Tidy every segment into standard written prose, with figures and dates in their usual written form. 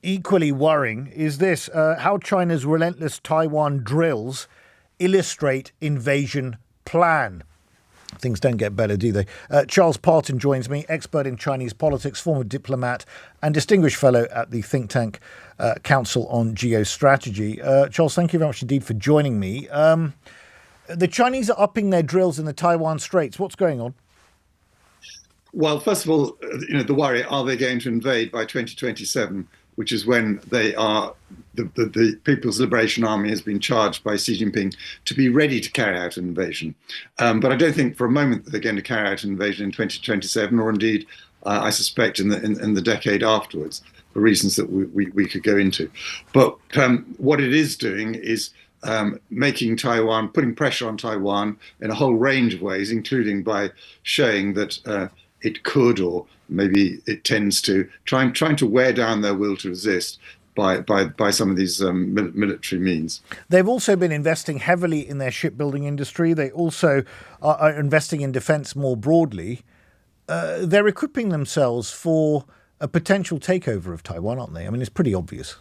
Equally worrying is this, how China's relentless Taiwan drills illustrate invasion plan. Things don't get better, do they? Charles Parton joins me, expert in Chinese politics, former diplomat and distinguished fellow at the think tank Council on Geostrategy. Charles, thank you very much indeed for joining me. The Chinese are upping their drills in the Taiwan Straits. What's going on? Well, first of all, the worry, are they going to invade by 2027, which is when they are, the People's Liberation Army has been charged by Xi Jinping to be ready to carry out an invasion. But I don't think for a moment that they're going to carry out an invasion in 2027, or indeed, I suspect, in the decade afterwards, for reasons that we could go into. But what it is doing is making Taiwan, putting pressure on Taiwan in a whole range of ways, including by showing that it could, or maybe it tends to, trying to wear down their will to resist by some of these military means. They've also been investing heavily in their shipbuilding industry. They also are investing in defence more broadly. They're equipping themselves for a potential takeover of Taiwan, aren't they? I mean, it's pretty obvious.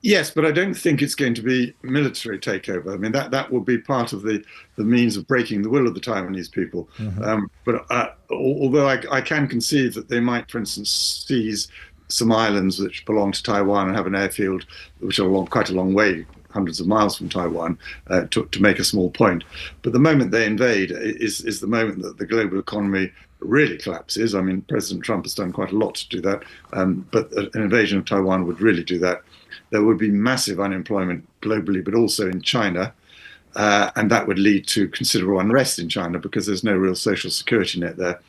Yes, but I don't think it's going to be military takeover. I mean, that will be part of the means of breaking the will of the Taiwanese people. Mm-hmm. But although I can conceive that they might, for instance, seize some islands which belong to Taiwan and have an airfield which are quite a long way, hundreds of miles from Taiwan, to make a small point. But the moment they invade is the moment that the global economy really collapses. I mean, President Trump has done quite a lot to do that, but an invasion of Taiwan would really do that. There would be massive unemployment globally, but also in China. And that would lead to considerable unrest in China because there's no real social security net there.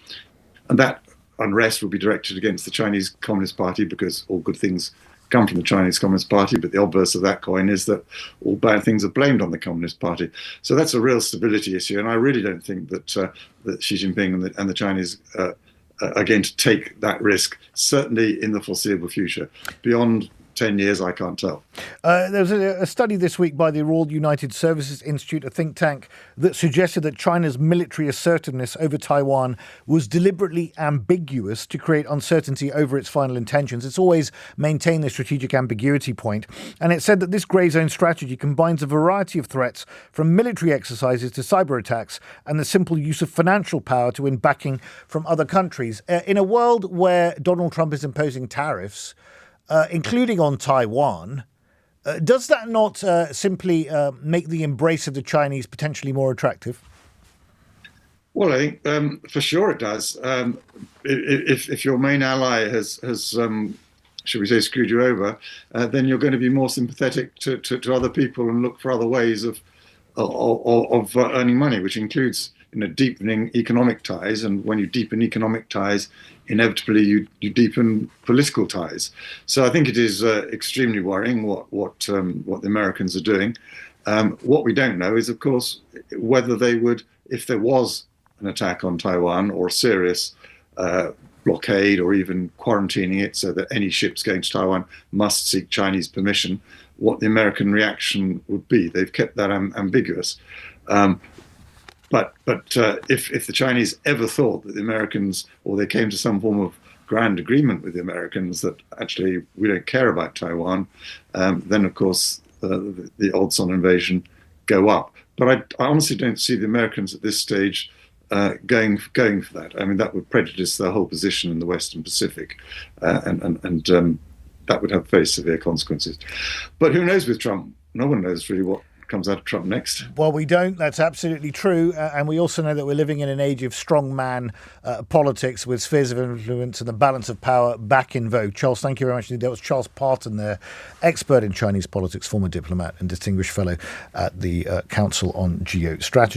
And that unrest would be directed against the Chinese Communist Party, because all good things come from the Chinese Communist Party. But the obverse of that coin is that all bad things are blamed on the Communist Party. So that's a real stability issue. And I really don't think that Xi Jinping and the Chinese are going to take that risk, certainly in the foreseeable future. Beyond 10 years, I can't tell. There was a study this week by the Royal United Services Institute, a think tank, that suggested that China's military assertiveness over Taiwan was deliberately ambiguous to create uncertainty over its final intentions. It's always maintained the strategic ambiguity point. And it said that this grey zone strategy combines a variety of threats, from military exercises to cyber attacks, and the simple use of financial power to win backing from other countries. In a world where Donald Trump is imposing tariffs, including on Taiwan, does that not simply make the embrace of the Chinese potentially more attractive? Well, I think for sure it does. If your main ally has should we say, screwed you over, then you're going to be more sympathetic to other people and look for other ways of earning money, which includes deepening economic ties. And when you deepen economic ties, inevitably you deepen political ties. So I think it is extremely worrying what the Americans are doing. What we don't know is, of course, whether they would, if there was an attack on Taiwan or a serious blockade or even quarantining it so that any ships going to Taiwan must seek Chinese permission, what the American reaction would be. They've kept that ambiguous. But if the Chinese ever thought that the Americans, or they came to some form of grand agreement with the Americans that actually we don't care about Taiwan, then of course the odds on invasion go up. But I honestly don't see the Americans at this stage going for that. I mean, that would prejudice their whole position in the Western Pacific, and that would have very severe consequences. But who knows with Trump? No one knows really what comes out of Trump next. Well, we don't. That's absolutely true. And we also know that we're living in an age of strongman politics, with spheres of influence and the balance of power back in vogue. Charles, thank you very much. That was Charles Parton there, expert in Chinese politics, former diplomat and distinguished fellow at the Council on Geostrategy.